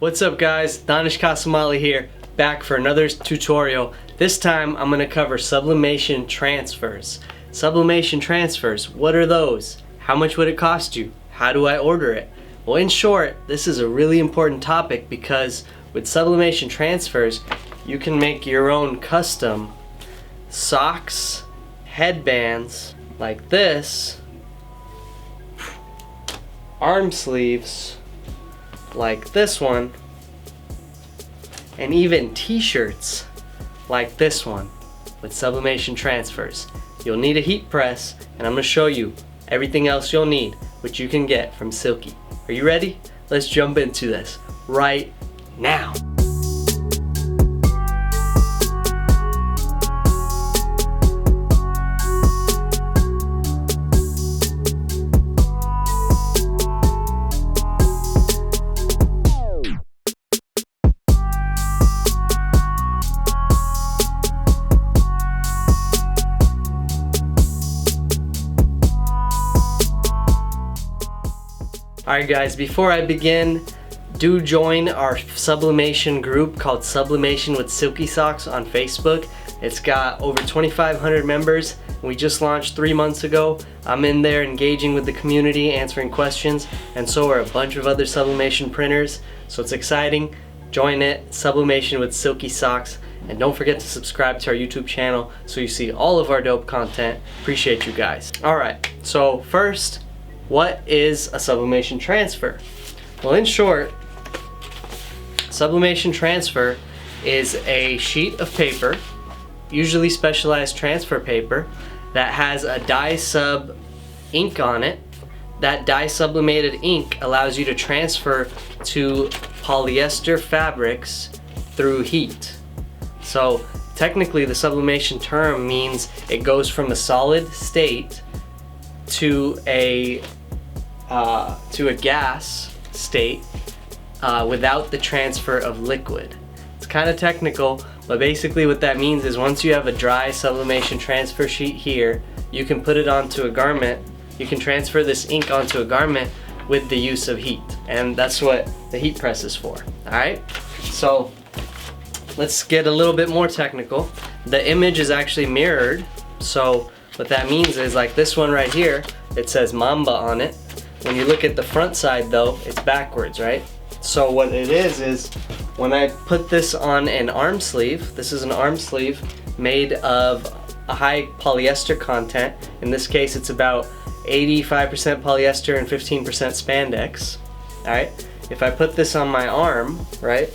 What's up guys, Dannesh here, back for another tutorial. This time I'm going to cover sublimation transfers. Sublimation transfers, what are those? How much would it cost you? How do I order it? Well, in short, this is a really important topic because with sublimation transfers, you can make your own custom socks, headbands like this, arm sleeves like this one, and even t-shirts like this one with sublimation transfers. You'll need a heat press, and I'm going to show you everything else you'll need, which you can get from Silky. Are you ready? Let's jump into this right now. Alright guys, before I begin, do join our sublimation group called Sublimation with Silky Socks on Facebook. It's got over 2,500 members. We just launched 3 months ago. I'm in there engaging with the community, answering questions, and so are a bunch of other sublimation printers. So it's exciting. Join it, Sublimation with Silky Socks. And don't forget to subscribe to our YouTube channel so you see all of our dope content. Appreciate you guys. Alright, so first, what is a sublimation transfer? Well, in short, sublimation transfer is a sheet of paper, usually specialized transfer paper, that has a dye sub ink on it. That dye sublimated ink allows you to transfer to polyester fabrics through heat. So technically the sublimation term means it goes from a solid state to a gas state without the transfer of liquid. It's kind of technical, but basically what that means is once you have a dry sublimation transfer sheet here, you can put it onto a garment. You can transfer this ink onto a garment with the use of heat, and that's what the heat press is for. Alright, so let's get a little bit more technical. The image is actually mirrored, so what that means is, like this one right here, it says Mamba on it. When you look at the front side though, it's backwards, right? So what it is when I put this on an arm sleeve, this is an arm sleeve made of a high polyester content. In this case, it's about 85% polyester and 15% spandex. Alright, if I put this on my arm, right,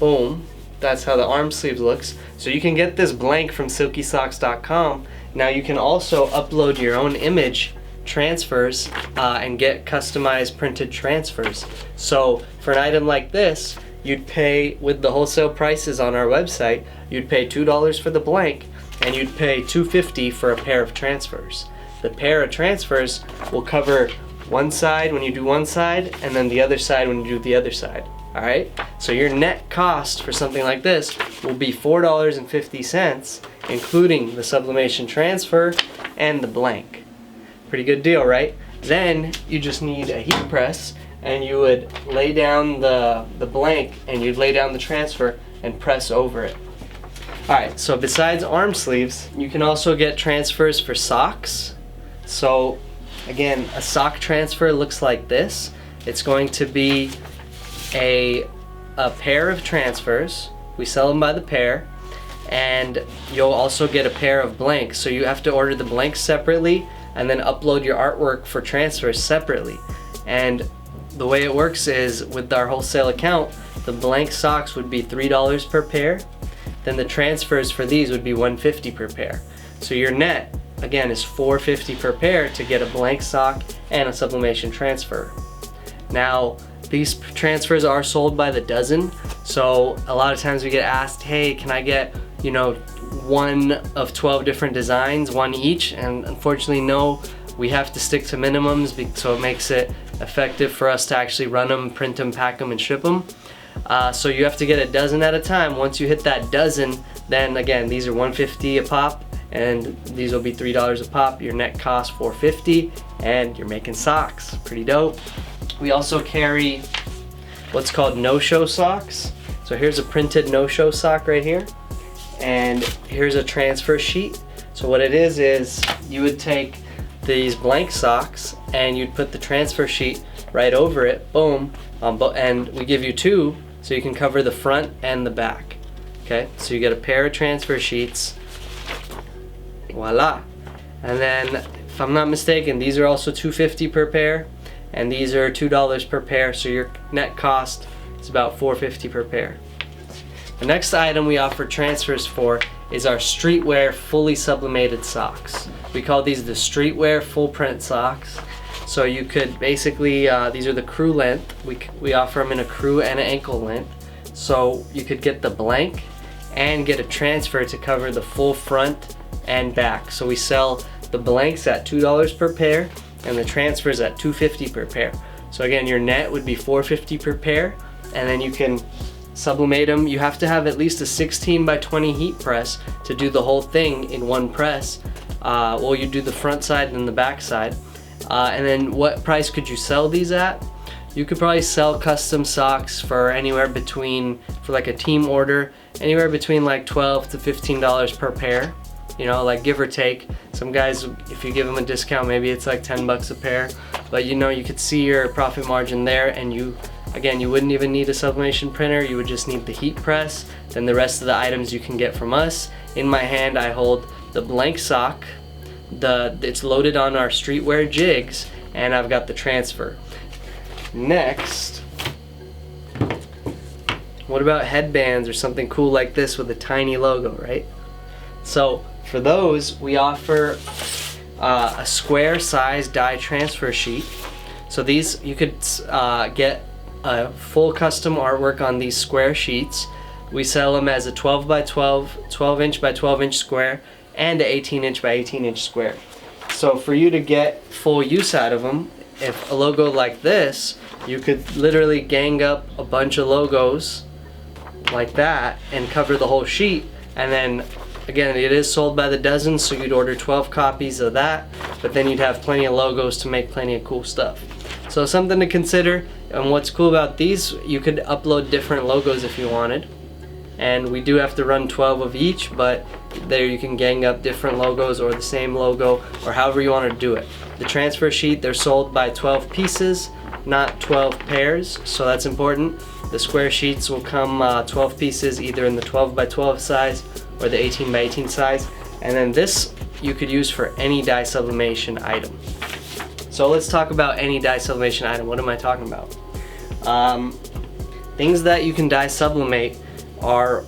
boom, that's how the arm sleeve looks. So you can get this blank from silkysocks.com. Now you can also upload your own image transfers and get customized printed transfers. So for an item like this, you'd pay, with the wholesale prices on our website, you'd pay $2 for the blank and you'd pay $2.50 for a pair of transfers. The pair of transfers will cover one side when you do one side and then the other side when you do the other side. Alright, so your net cost for something like this will be $4.50, including the sublimation transfer and the blank. Pretty good deal, right? Then you just need a heat press, and you would lay down the blank and you'd lay down the transfer and press over it. Alright, so besides arm sleeves, you can also get transfers for socks. So again, a sock transfer looks like this. It's going to be a pair of transfers. We sell them by the pair, and you'll also get a pair of blanks. So you have to order the blanks separately and then upload your artwork for transfers separately. And the way it works is, with our wholesale account, the blank socks would be $3 per pair, then the transfers for these would be $1.50 per pair. So your net, again, is $4.50 per pair to get a blank sock and a sublimation transfer. Now, these transfers are sold by the dozen, so a lot of times we get asked, hey, can I get, you know, one of 12 different designs, one each? And unfortunately, no, we have to stick to minimums, so it makes it effective for us to actually run them, print them, pack them, and ship them. So you have to get a dozen at a time. Once you hit that dozen, then again, these are $1.50 a pop, and these will be $3 a pop. Your net cost $4.50, and you're making socks. Pretty dope. We also carry what's called no-show socks. So here's a printed no-show sock right here, and here's a transfer sheet. So what it is you would take these blank socks and you'd put the transfer sheet right over it, boom, and we give you two so you can cover the front and the back. Okay, so you get a pair of transfer sheets, voila. And then, if I'm not mistaken, these are also $2.50 per pair, and these are $2 per pair, so your net cost is about $4.50 per pair. The next item we offer transfers for is our streetwear fully sublimated socks. We call these the streetwear full print socks. So you could basically, these are the crew length. We offer them in a crew and an ankle length. So you could get the blank and get a transfer to cover the full front and back. So we sell the blanks at $2 per pair and the transfers at $2.50 per pair. So again, your net would be $4.50 per pair, and then you can sublimate them. You have to have at least a 16 by 20 heat press to do the whole thing in one press. Well, you do the front side and the back side. And then what price could you sell these at? You could probably sell custom socks for anywhere between, for like a team order, anywhere between like $12 to $15 per pair. You know, like give or take. Some guys, if you give them a discount, maybe it's like 10 bucks a pair. But you know, you could see your profit margin there, and you wouldn't even need a sublimation printer. You would just need the heat press. Then the rest of the items you can get from us. In my hand, I hold the blank sock. It's loaded on our streetwear jigs, and I've got the transfer. Next, what about headbands or something cool like this with a tiny logo, right? So for those, we offer a square size die transfer sheet. So these, you could get a full custom artwork on these square sheets. We sell them as a 12 by 12, 12 inch by 12 inch square, and an 18 inch by 18 inch square. So for you to get full use out of them, if a logo like this, you could literally gang up a bunch of logos like that and cover the whole sheet. And then again, it is sold by the dozen, so you'd order 12 copies of that, but then you'd have plenty of logos to make plenty of cool stuff. So something to consider. And what's cool about these, you could upload different logos if you wanted. And we do have to run 12 of each, but there you can gang up different logos or the same logo, or however you want to do it. The transfer sheet, they're sold by 12 pieces, not 12 pairs, so that's important. The square sheets will come 12 pieces, either in the 12 by 12 size or the 18 by 18 size. And then this you could use for any dye sublimation item. So let's talk about any dye sublimation item. What am I talking about? Things that you can dye sublimate are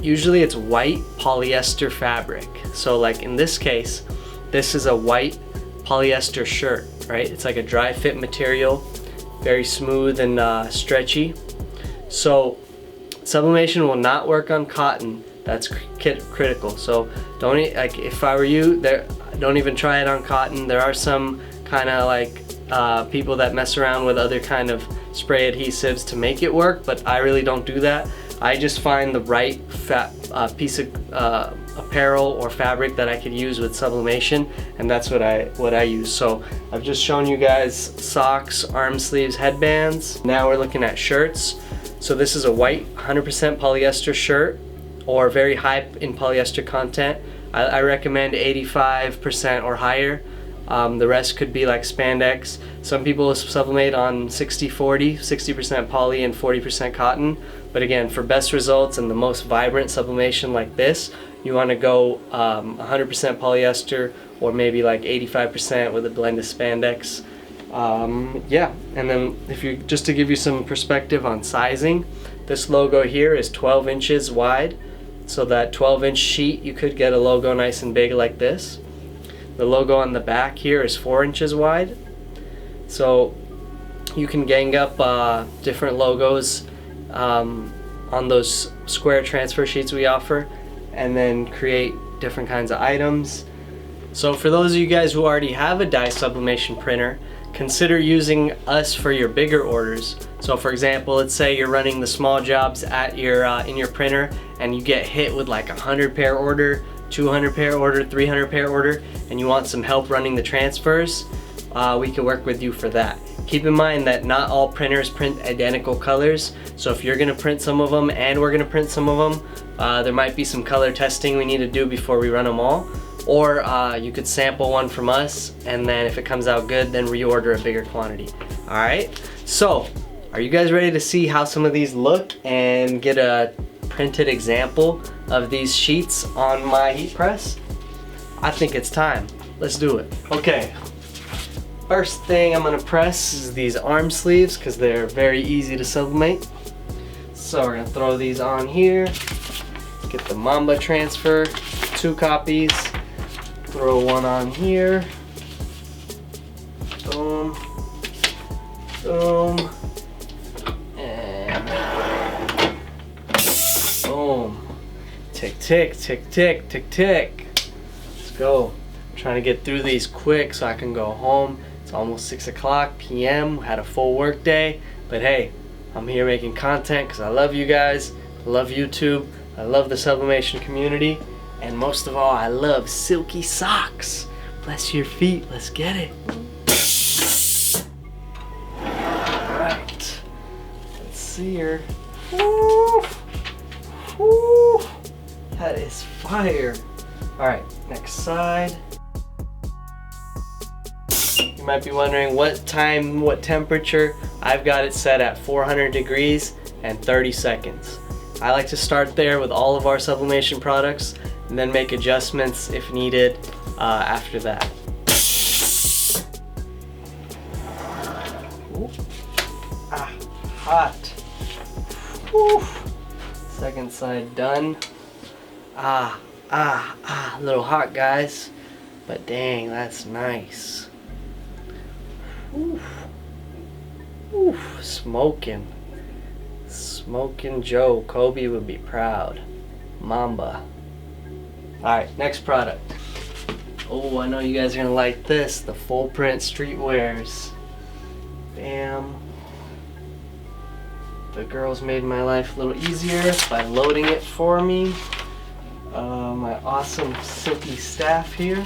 usually it's white polyester fabric. So like in this case, this is a white polyester shirt, right? It's like a dry fit material, very smooth and stretchy. So sublimation will not work on cotton. That's critical. So don't, like, if I were you, don't even try it on cotton. There are some kind of like people that mess around with other kind of spray adhesives to make it work, but I really don't do that. I just find the right piece of apparel or fabric that I could use with sublimation, and that's what I use. So I've just shown you guys socks, arm sleeves, headbands. Now we're looking at shirts. So this is a white 100% polyester shirt, or very high in polyester content. I recommend 85% or higher. The rest could be like spandex. Some people sublimate on 60-40, 60% poly and 40% cotton. But again, for best results and the most vibrant sublimation like this, you want to go 100% polyester, or maybe like 85% with a blend of spandex. Yeah, and then if you, just to give you some perspective on sizing, this logo here is 12 inches wide. So that 12-inch sheet, you could get a logo nice and big like this. The logo on the back here is 4 inches wide. So you can gang up different logos on those square transfer sheets we offer, and then create different kinds of items. So for those of you guys who already have a dye sublimation printer, consider using us for your bigger orders. So for example, let's say you're running the small jobs at your in your printer, and you get hit with like a 100 pair order, 200 pair order, 300 pair order, and you want some help running the transfers. We can work with you for that. Keep in mind that not all printers print identical colors, so if you're gonna print some of them and we're gonna print some of them, there might be some color testing we need to do before we run them all. Or you could sample one from us, and then if it comes out good, then reorder a bigger quantity. Alright, so are you guys ready to see how some of these look and get a printed example of these sheets on my heat press? I think it's time. Let's do it. Okay, first thing I'm gonna press is these arm sleeves because they're very easy to sublimate. So we're gonna throw these on here, get the Mamba transfer, 2 copies, throw one on here, boom, boom, and boom. Tick, tick, tick, tick, tick, tick. Let's go. I'm trying to get through these quick so I can go home. It's almost 6 o'clock p.m. Had a full work day, but hey, I'm here making content because I love you guys. I love YouTube. I love the sublimation community. And most of all, I love Silky Socks. Bless your feet. Let's get it. Alright. Let's see here. Woo! Woo! That is fire. Alright, next side. You might be wondering what time, what temperature. I've got it set at 400 degrees and 30 seconds. I like to start there with all of our sublimation products and then make adjustments if needed after that. Ooh. Ah, hot. Woo. Second side done. A little hot, guys, but dang, that's nice. Oof. Oof, smoking. Smoking Joe. Kobe would be proud. Mamba. Alright, next product. Oh, I know you guys are gonna like this. The full print streetwears. Bam. The girls made my life a little easier by loading it for me. My awesome silky staff here.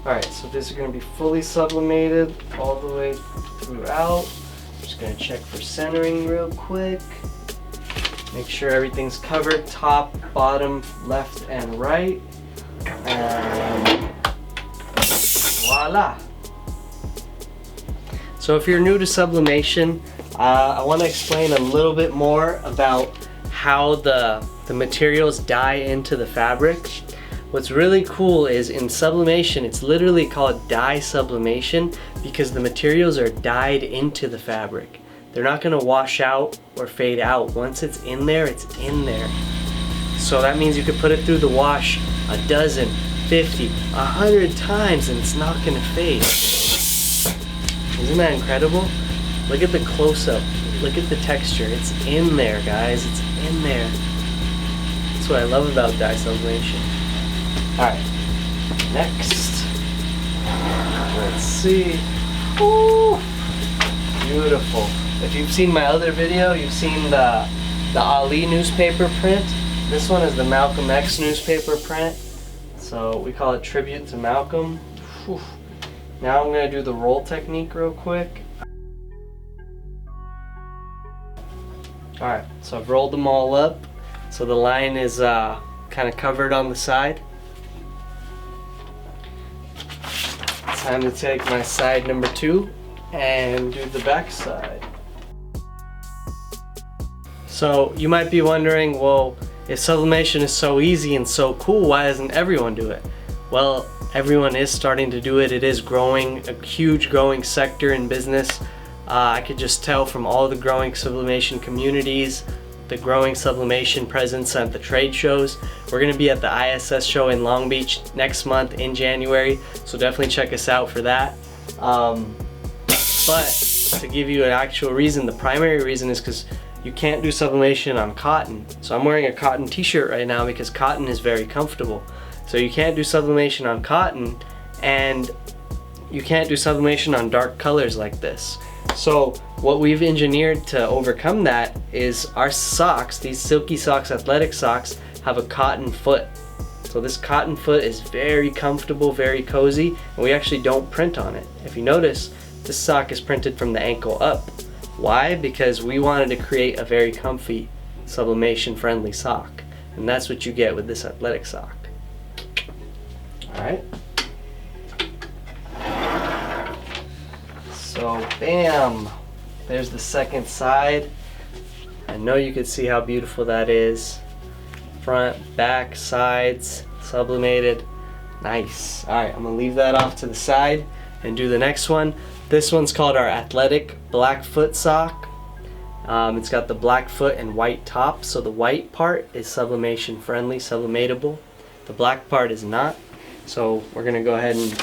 Alright, so this is going to be fully sublimated all the way throughout. I'm just going to check for centering real quick. Make sure everything's covered, top, bottom, left, and right. And voila! So if you're new to sublimation, I want to explain a little bit more about how the materials dye into the fabric. What's really cool is in sublimation, it's literally called dye sublimation because the materials are dyed into the fabric. They're not going to wash out or fade out. Once it's in there, it's in there. So that means you could put it through the wash a dozen, 50, 100 times and it's not going to fade. Isn't that incredible? Look at the close-up. Look at the texture. It's in there, guys. It's in there. That's what I love about dye sublimation. Alright, next. Let's see. Ooh, beautiful. If you've seen my other video, you've seen the Ali newspaper print. This one is the Malcolm X newspaper print. So we call it Tribute to Malcolm. Whew. Now I'm going to do the roll technique real quick. Alright, so I've rolled them all up. So the line is kind of covered on the side. It's time to take my side number 2 and do the back side. So you might be wondering, well, if sublimation is so easy and so cool, why doesn't everyone do it? Well, everyone is starting to do it. It is growing, a huge growing sector in business. I could just tell from all the growing sublimation communities, the growing sublimation presence at the trade shows. We're going to be at the ISS show in Long Beach next month in January, so definitely check us out for that. But to give you an actual reason, the primary reason is because you can't do sublimation on cotton. So I'm wearing a cotton t-shirt right now because cotton is very comfortable. So you can't do sublimation on cotton, and you can't do sublimation on dark colors like this. So what we've engineered to overcome that is our socks, these Silky Socks athletic socks, have a cotton foot. So this cotton foot is very comfortable, very cozy, and we actually don't print on it. If you notice, This sock is printed from the ankle up. Why? Because we wanted to create a very comfy, sublimation friendly sock. And that's what you get with this athletic sock. Alright. So bam! There's the second side. I know you can see how beautiful that is. Front, back, sides, sublimated. Nice. Alright, I'm gonna leave that off to the side and do the next one. This one's called our athletic Blackfoot sock. It's got the black foot and white top, so the white part is sublimation friendly, sublimatable. The black part is not. So we're gonna go ahead and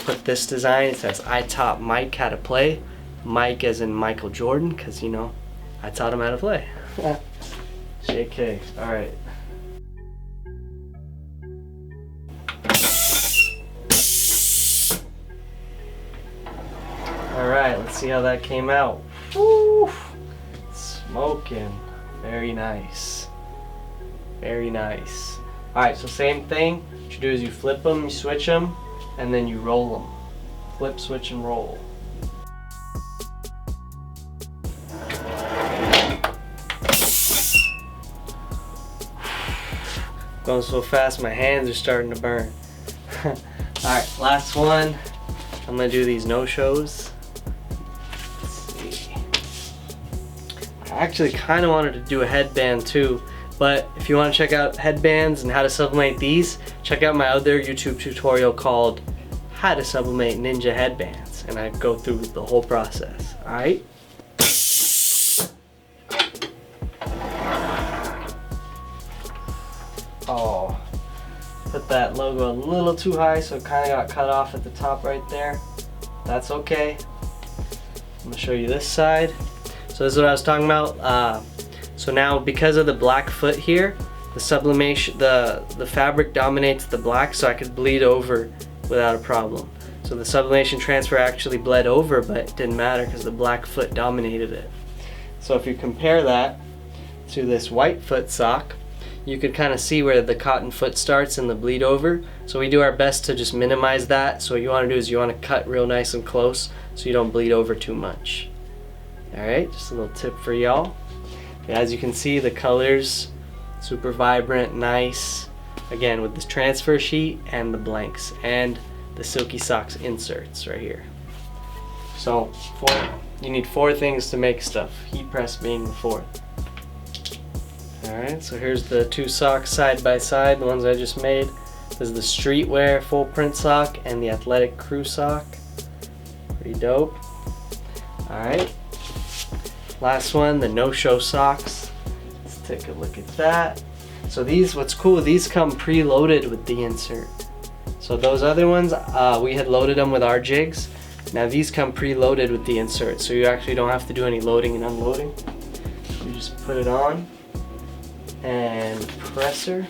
put this design. It says I taught Mike how to play. Mike as in Michael Jordan, because you know, I taught him how to play. JK, alright. Alright, let's see how that came out. Woo! Smoking. Very nice. Very nice. Alright, so same thing. What you do is you flip them, you switch them, and then you roll them. Flip, switch, and roll. Going so fast, my hands are starting to burn. Alright, last one. I'm gonna do these no-shows. Let's see. I actually kind of wanted to do a headband too, but if you want to check out headbands and how to sublimate these, check out my other YouTube tutorial called How to Sublimate Ninja Headbands, and I go through the whole process. Alright? Oh, put that logo a little too high, so it kind of got cut off at the top right there. That's okay. I'm gonna show you this side. So this is what I was talking about. So now, because of the black foot here, the sublimation, the fabric dominates the black, so I could bleed over without a problem. So the sublimation transfer actually bled over, but it didn't matter because the black foot dominated it. So if you compare that to this white foot sock, you could kind of see where the cotton foot starts and the bleed over. So we do our best to just minimize that. So what you want to do is you want to cut real nice and close so you don't bleed over too much. Alright, just a little tip for y'all. As you can see, the colors, super vibrant, nice. Again, with this transfer sheet and the blanks and the Silky Socks inserts right here. So you need 4 things to make stuff, Heatpress being the 4th. Alright, so here's the 2 socks side by side, the ones I just made. This is the streetwear full print sock and the athletic crew sock. Pretty dope. Alright, last one, the no-show socks. Let's take a look at that. So these, what's cool, these come preloaded with the insert. So those other ones, we had loaded them with our jigs. Now these come preloaded with the insert, so you actually don't have to do any loading and unloading. You just put it on and presser.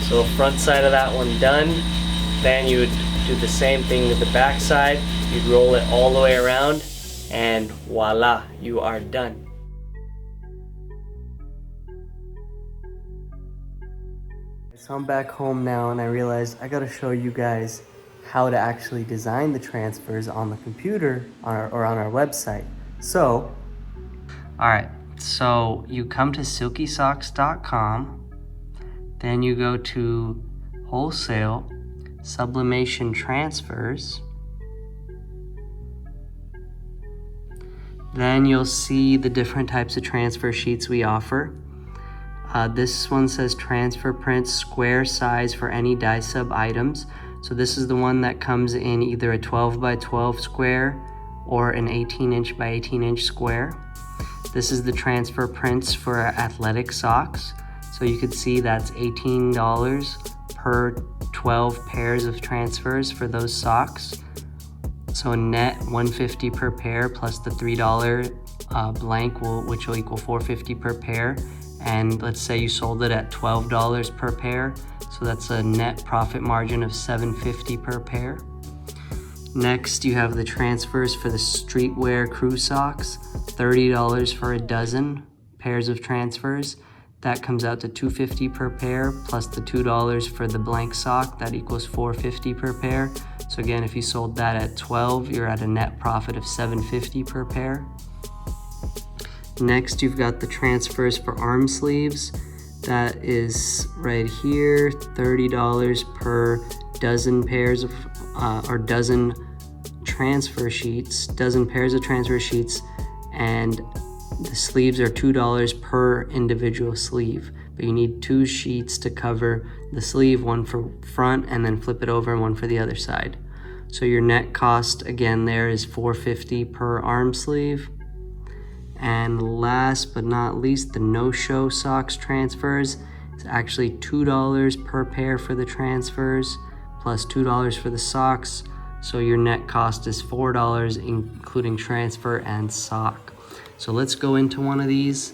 So front side of that one done. Then you would do the same thing with the back side. You'd roll it all the way around and voila, you are done. So I'm back home now and I realized I gotta show you guys how to actually design the transfers on the computer or on our website. So, alright, so you come to silkysocks.com. Then you go to Wholesale, Sublimation Transfers. Then you'll see the different types of transfer sheets we offer. This one says transfer prints, square size for any dye sub items. So this is the one that comes in either a 12 by 12 square or an 18 inch by 18 inch square. This is the transfer prints for athletic socks. So you could see that's $18 per 12 pairs of transfers for those socks. So net $150 per pair plus the $3 blank, which will equal $450 per pair. And let's say you sold it at $12 per pair. So that's a net profit margin of $7.50 per pair. Next, you have the transfers for the streetwear crew socks, $30 for a dozen pairs of transfers. That comes out to $2.50 per pair, plus the $2 for the blank sock, that equals $4.50 per pair. So again, if you sold that at 12, you're at a net profit of $7.50 per pair. Next, you've got the transfers for arm sleeves. That is right here, $30 per dozen pairs of, or dozen transfer sheets, dozen pairs of transfer sheets, and the sleeves are $2 per individual sleeve. But you need 2 sheets to cover the sleeve, one for front and then flip it over, and one for the other side. So your net cost again there is $4.50 per arm sleeve. And last but not least, the no-show socks transfers. It's actually $2 per pair for the transfers, plus $2 for the socks. So your net cost is $4, including transfer and sock. So let's go into one of these.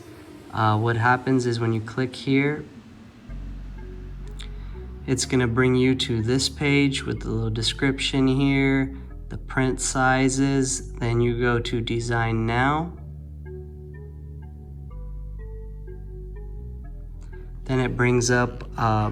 What happens is when you click here, it's gonna bring you to this page with the little description here, the print sizes, then you go to Design Now. Then it brings up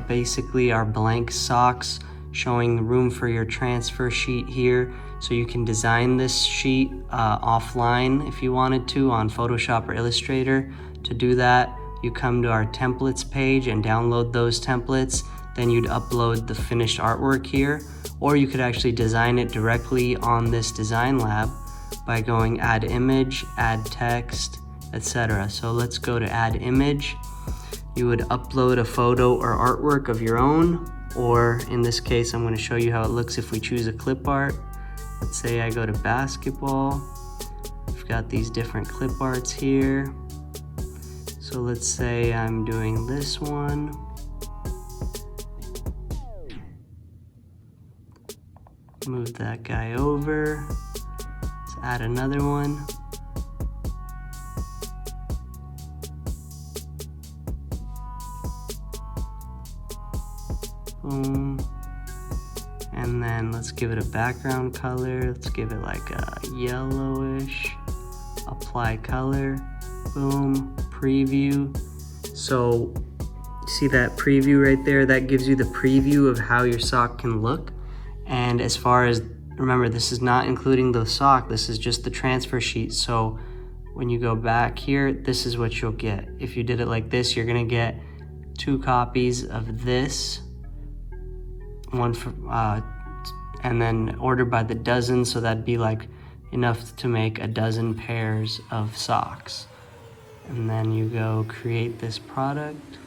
basically our blank socks, showing room for your transfer sheet here. So you can design this sheet offline if you wanted to on Photoshop or Illustrator. To do that, you come to our templates page and download those templates. Then you'd upload the finished artwork here, or you could actually design it directly on this design lab by going add image, add text, etc. So let's go to add image. You would upload a photo or artwork of your own, or in this case, I'm going to show you how it looks if we choose a clip art. Let's say I go to basketball. We've got these different clip arts here. So let's say I'm doing this one. Move that guy over. Let's add another one. Boom. And then let's give it a background color. Let's give it like a yellowish. Apply color. Boom. Preview. So see that preview right there? That gives you the preview of how your sock can look. And as far as, remember, this is not including the sock. This is just the transfer sheet. So when you go back here, this is what you'll get. If you did it like this, you're gonna get 2 copies of this. One for, and then ordered by the dozen, so that'd be like enough to make a dozen pairs of socks. And then you go create this product.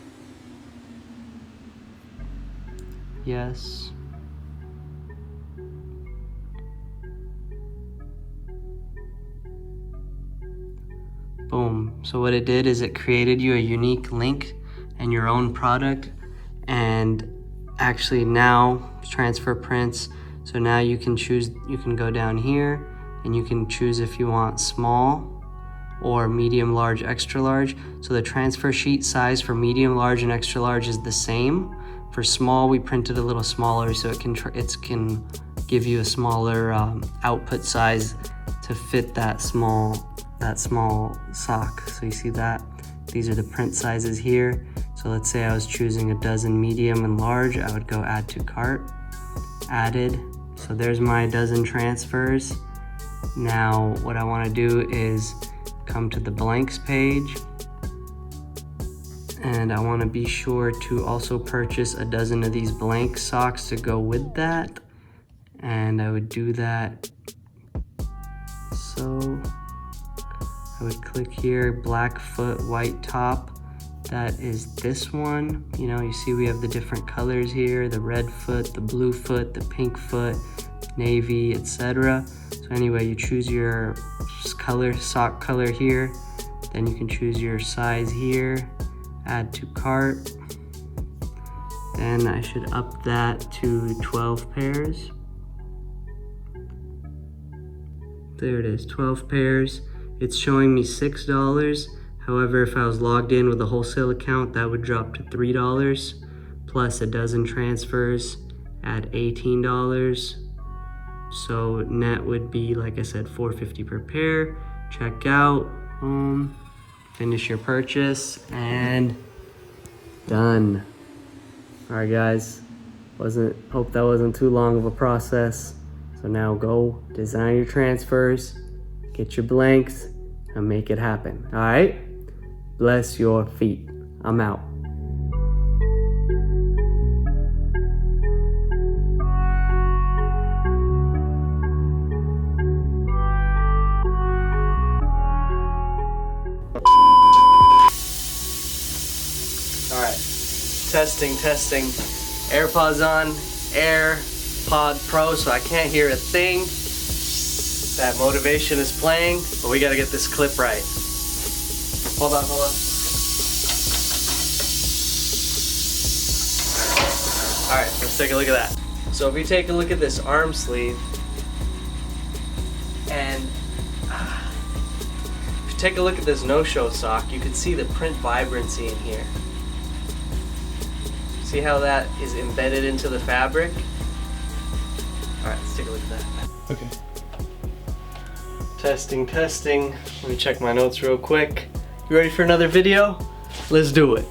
Yes. Boom. So what it did is it created you a unique link and your own product, and actually now transfer prints. So now you can choose, you can go down here and you can choose if you want small or medium, large, extra large. So the transfer sheet size for medium, large, and extra large is the same. For small, we printed a little smaller so it can give you a smaller output size to fit that small sock. So you see that? These are the print sizes here. So let's say I was choosing a dozen medium and large, I would go add to cart, added. So there's my dozen transfers. Now what I want to do is come to the blanks page, and I want to be sure to also purchase a dozen of these blank socks to go with that. And I would do that. So I would click here, black foot, white top. That is this one. You know, you see we have the different colors here, the red foot, the blue foot, the pink foot, navy, etc. So anyway, you choose your color, sock color here. Then you can choose your size here, add to cart. Then I should up that to 12 pairs. There it is, 12 pairs. It's showing me $6. However, if I was logged in with a wholesale account, that would drop to $3, plus a dozen transfers at $18. So net would be, like I said, $4.50 per pair. Check out, finish your purchase, and done. All right, guys. Hope that wasn't too long of a process. So now go design your transfers, get your blanks, and make it happen. All right? Bless your feet. I'm out. All right. Testing. AirPods on, AirPod Pro, so I can't hear a thing. That motivation is playing, but we gotta get this clip right. Hold on. All right, let's take a look at that. So if you take a look at this arm sleeve, and if you take a look at this no-show sock, you can see the print vibrancy in here. See how that is embedded into the fabric? All right, let's take a look at that. Okay. Testing. Let me check my notes real quick. You ready for another video? Let's do it.